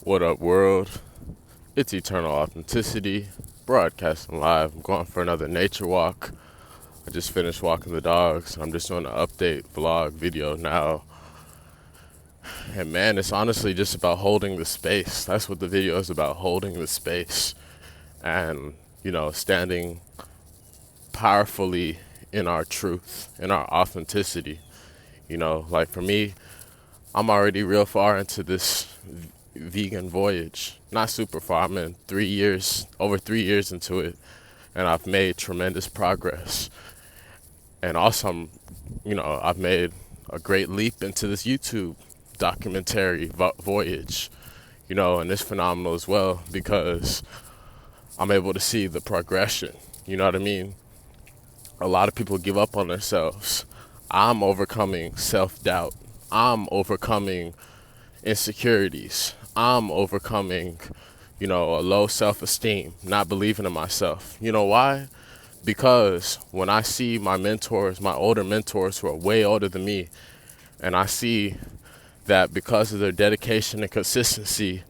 What up, world? It's Eternal Authenticity, broadcasting live. I'm going for another nature walk. I just finished walking the dogs. I'm just doing an update vlog video now. And man, it's honestly just about holding the space. That's what the video is about, holding the space. And, standing powerfully in our truth, in our authenticity. Like for me, I'm already real far into this vegan voyage. Not super far. I'm in over 3 years into it, and I've made tremendous progress. And also, I've made a great leap into this YouTube documentary voyage, and it's phenomenal as well because I'm able to see the progression. You know what I mean? A lot of people give up on themselves. I'm overcoming self-doubt. I'm overcoming insecurities. I'm overcoming, a low self-esteem, not believing in myself. You know why? Because when I see my mentors, my older mentors who are way older than me, and I see that because of their dedication and consistency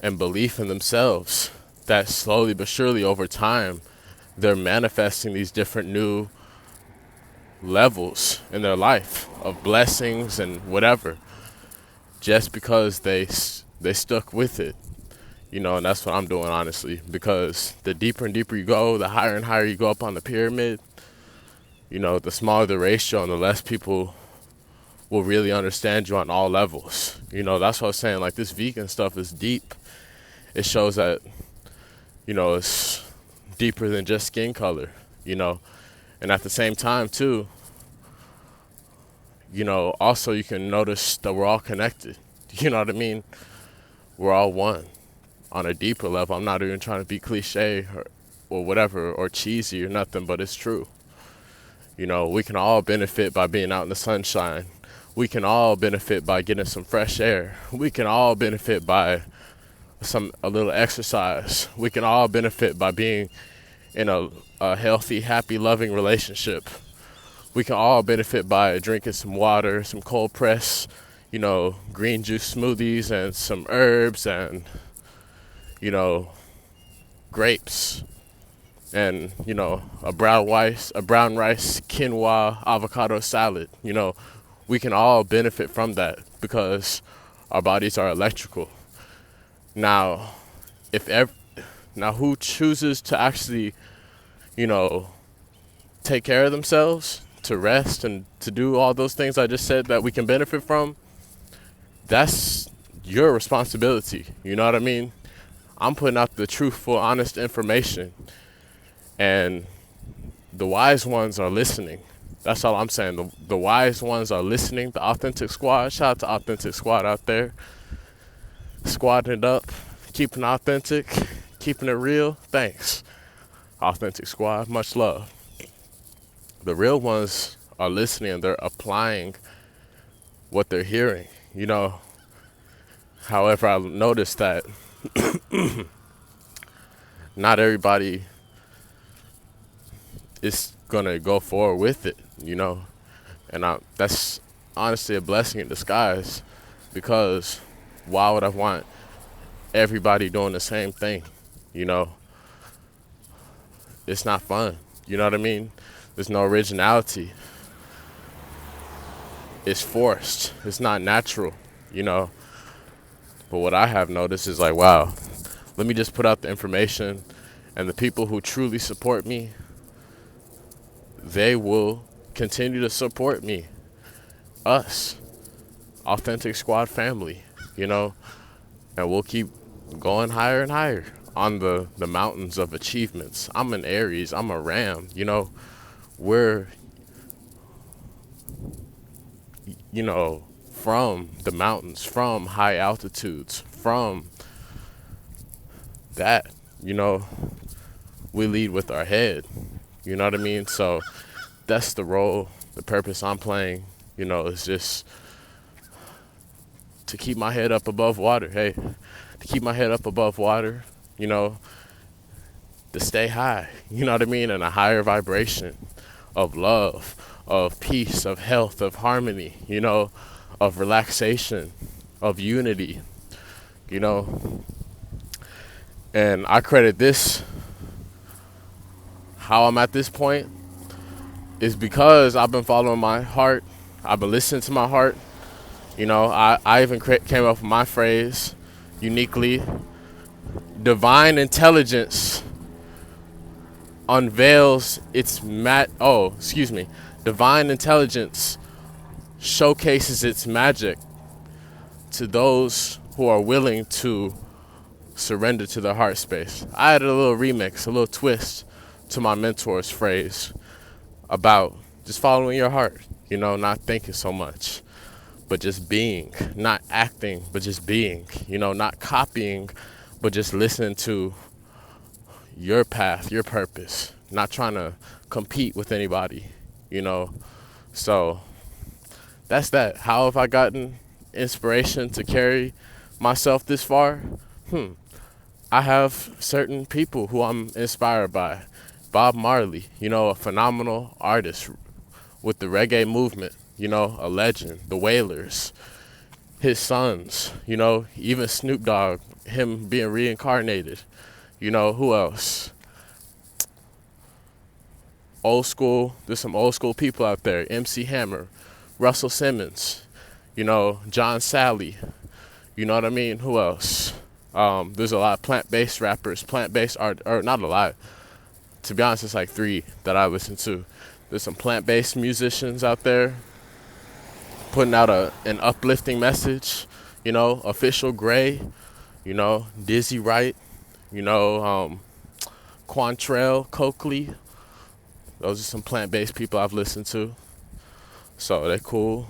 and belief in themselves, that slowly but surely over time, they're manifesting these different new levels in their life of blessings and whatever, just because they stuck with it, and that's what I'm doing, honestly, because the deeper and deeper you go, the higher and higher you go up on the pyramid, the smaller the ratio and the less people will really understand you on all levels. That's what I was saying, like this vegan stuff is deep. It shows that, it's deeper than just skin color, and at the same time too, also you can notice that we're all connected. You know what I mean? We're all one on a deeper level. I'm not even trying to be cliche or whatever or cheesy or nothing, but it's true. We can all benefit by being out in the sunshine. We can all benefit by getting some fresh air. We can all benefit by a little exercise. We can all benefit by being in a healthy, happy, loving relationship. We can all benefit by drinking some water, some cold press, green juice smoothies and some herbs and, grapes and, a brown rice, quinoa, avocado salad. We can all benefit from that because our bodies are electrical. Now, who chooses to actually, take care of themselves, to rest and to do all those things I just said that we can benefit from? That's your responsibility. You know what I mean? I'm putting out the truthful, honest information, and the wise ones are listening. That's all I'm saying. The wise ones are listening. The Authentic Squad, shout out to Authentic Squad out there, squadding it up, keeping authentic, keeping it real. Thanks, Authentic Squad. Much love. The real ones are listening and they're applying what they're hearing. However, I noticed that not everybody is gonna go forward with it, and that's honestly a blessing in disguise, because why would I want everybody doing the same thing? It's not fun. You know what I mean? There's no originality. It's forced. It's not natural, But what I have noticed is like, wow, let me just put out the information, and the people who truly support me, they will continue to support me. Us, Authentic Squad family, and we'll keep going higher and higher on the mountains of achievements. I'm an Aries. I'm a Ram. We're, from the mountains, from high altitudes, from that, we lead with our head. You know what I mean? So that's the role, the purpose I'm playing, is just to keep my head up above water. Hey, to keep my head up above water, to stay high, you know what I mean? In a higher vibration of love, of peace, of health, of harmony, of relaxation, of unity, you know. And I credit this, how I'm at this point, is because I've been following my heart. I've been listening to my heart. You know, I even came up with my phrase uniquely. Divine intelligence unveils its divine intelligence showcases its magic to those who are willing to surrender to their heart space. I added a little remix, a little twist to my mentor's phrase about just following your heart, you know, not thinking so much, but just being, not acting, but just being, you know, not copying, but just listening to your path, your purpose, not trying to compete with anybody, you know. So that's that. How have I gotten inspiration to carry myself this far? I have certain people who I'm inspired by. Bob Marley, you know, a phenomenal artist with the reggae movement, you know, a legend. The Wailers, his sons, you know, even Snoop Dogg, him being reincarnated. You know, who else? Old school, there's some old school people out there. MC Hammer, Russell Simmons, you know, John Sally, you know what I mean? Who else? There's a lot of plant-based rappers, plant-based art, or not a lot. To be honest, it's like 3 that I listen to. There's some plant-based musicians out there putting out an uplifting message. You know, Official Gray, you know, Dizzy Wright, you know, Quantrell, Coakley. Those are some plant-based people I've listened to. So they're cool.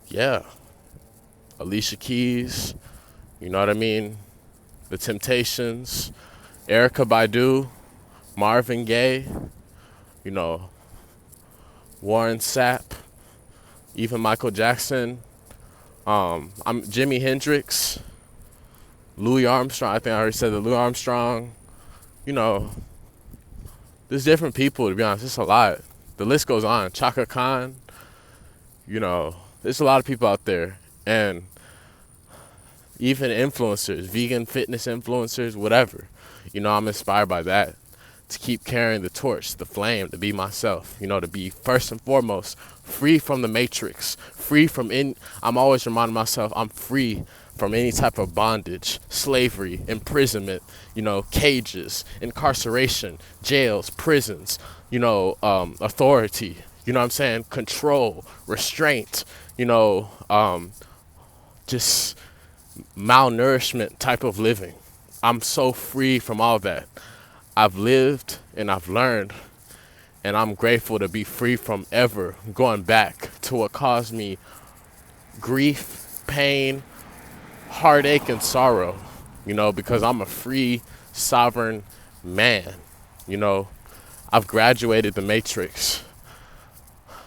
Yeah. Alicia Keys, you know what I mean? The Temptations, Erykah Badu, Marvin Gaye, you know, Warren Sapp, even Michael Jackson. I'm Jimi Hendrix, Louis Armstrong. I think I already said that. Louis Armstrong. You know, there's different people, to be honest. It's a lot. The list goes on. Chaka Khan. You know, there's a lot of people out there. And even influencers, vegan fitness influencers, whatever. You know, I'm inspired by that. To keep carrying the torch, the flame, to be myself. You know, to be first and foremost free from the matrix. I'm always reminding myself I'm free from any type of bondage, slavery, imprisonment, you know, cages, incarceration, jails, prisons, you know, authority, you know what I'm saying? Control, restraint, you know, just malnourishment type of living. I'm so free from all that. I've lived and I've learned, and I'm grateful to be free from ever going back to what caused me grief, pain, heartache, and sorrow, you know, because I'm a free, sovereign man. You know, I've graduated the matrix.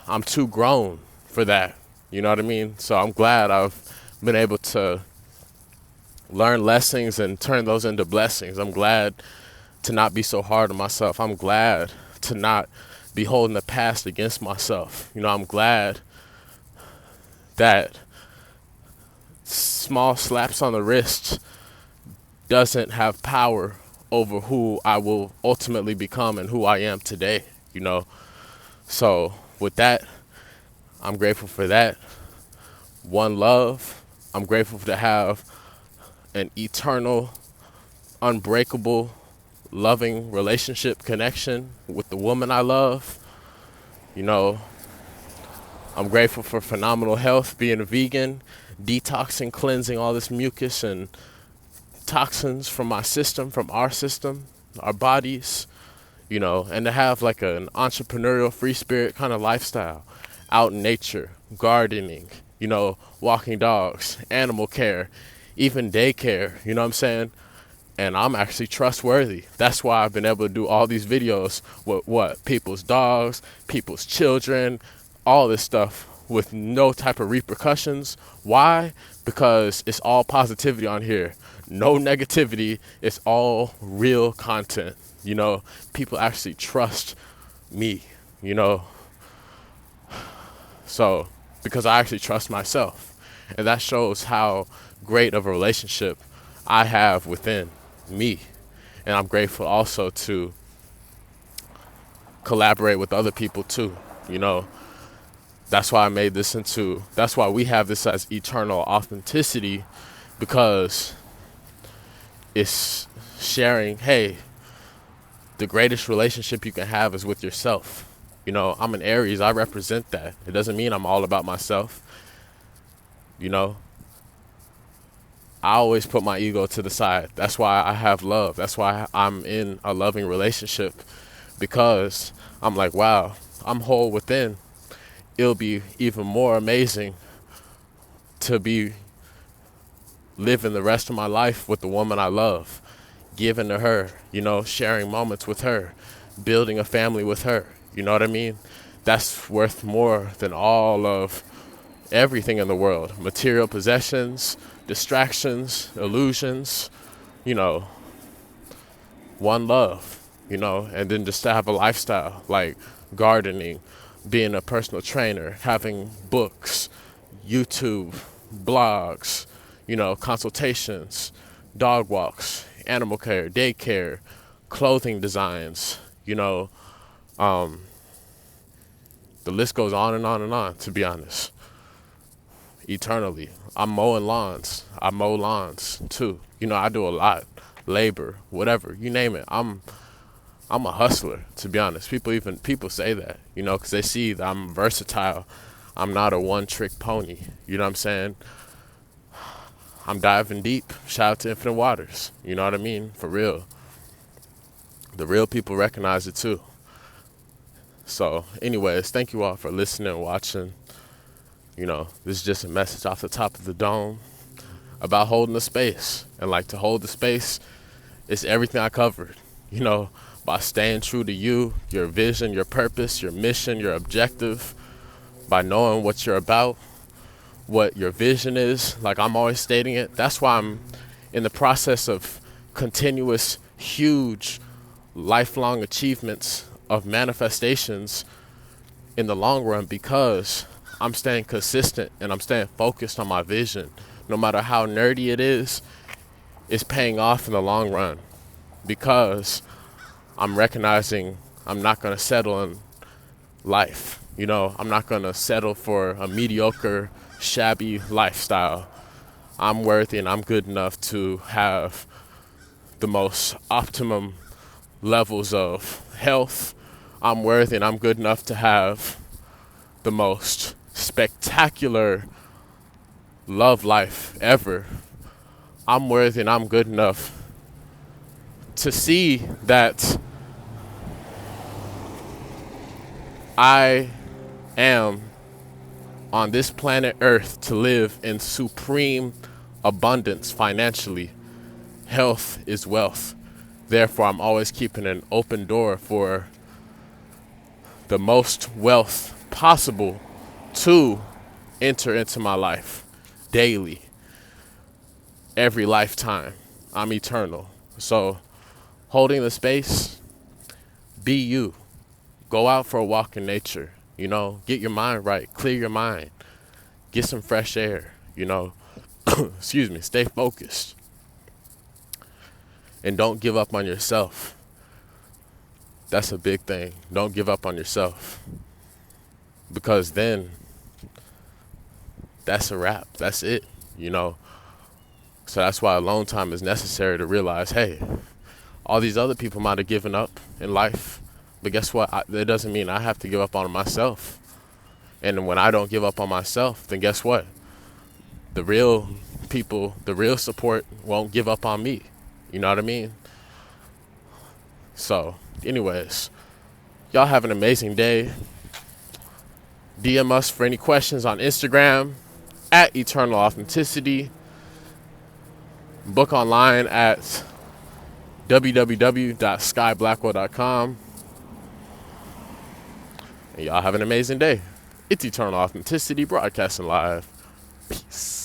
I'm too grown for that, you know what I mean? So I'm glad I've been able to learn lessons and turn those into blessings. I'm glad to not be so hard on myself. I'm glad to not be holding the past against myself. You know, I'm glad that small slaps on the wrist doesn't have power over who I will ultimately become and who I am today, you know. So with that, I'm grateful for that. One love. I'm grateful to have an eternal, unbreakable, loving relationship connection with the woman I love. You know, I'm grateful for phenomenal health, being a vegan, detoxing, cleansing all this mucus and toxins from my system, from our system, our bodies, you know, and to have like an entrepreneurial free spirit kind of lifestyle, out in nature, gardening, you know, walking dogs, animal care, even daycare, you know what I'm saying? And I'm actually trustworthy. That's why I've been able to do all these videos with people's dogs, people's children, all this stuff with no type of repercussions. Why? Because it's all positivity on here. No negativity. It's all real content. You know, people actually trust me, you know. So, because I actually trust myself. And that shows how great of a relationship I have within me. And I'm grateful also to collaborate with other people too. You know, that's why that's why we have this as eternal authenticity, because it's sharing, hey, the greatest relationship you can have is with yourself. You know, I'm an Aries, I represent that. It doesn't mean I'm all about myself. You know, I always put my ego to the side. That's why I have love. That's why I'm in a loving relationship, because I'm like, wow, I'm whole within. It'll be even more amazing to be living the rest of my life with the woman I love, giving to her, you know, sharing moments with her, building a family with her. You know what I mean? That's worth more than all of everything in the world. Material possessions, distractions, illusions, you know, one love, you know, and then just to have a lifestyle like gardening, being a personal trainer, having books, YouTube, blogs, you know, consultations, dog walks, animal care, daycare, clothing designs, you know, the list goes on and on and on, to be honest. Eternally. I'm mowing lawns. I mow lawns too. You know, I do a lot. Labor, whatever, you name it. I'm a hustler, to be honest. People say that, you know, because they see that I'm versatile. I'm not a one-trick pony. You know what I'm saying? I'm diving deep. Shout out to Infinite Waters. You know what I mean? For real. The real people recognize it too. So, anyways, thank you all for listening and watching. You know, this is just a message off the top of the dome about holding the space. And like, to hold the space, it's everything I covered. You know, by staying true to you, your vision, your purpose, your mission, your objective, by knowing what you're about, what your vision is, like I'm always stating it. That's why I'm in the process of continuous, huge, lifelong achievements of manifestations in the long run, because I'm staying consistent and I'm staying focused on my vision. No matter how nerdy it is, it's paying off in the long run, because I'm recognizing I'm not going to settle in life. You know, I'm not going to settle for a mediocre, shabby lifestyle. I'm worthy and I'm good enough to have the most optimum levels of health. I'm worthy and I'm good enough to have the most spectacular love life ever. I'm worthy and I'm good enough to see that I am on this planet Earth to live in supreme abundance financially. Health is wealth. Therefore, I'm always keeping an open door for the most wealth possible to enter into my life daily, every lifetime. I'm eternal. So, holding the space, be you. Go out for a walk in nature, you know, get your mind right, clear your mind, get some fresh air, you know, excuse me, stay focused. And don't give up on yourself. That's a big thing. Don't give up on yourself. Because then that's a wrap. That's it, you know. So that's why alone time is necessary, to realize, hey, all these other people might have given up in life. But guess what? That doesn't mean I have to give up on myself. And when I don't give up on myself, then guess what? The real people, the real support won't give up on me. You know what I mean? So, anyways, y'all have an amazing day. DM us for any questions on Instagram at Eternal Authenticity. Book online at www.skyblackwell.com. And y'all have an amazing day. It's Eternal Authenticity, broadcasting live. Peace.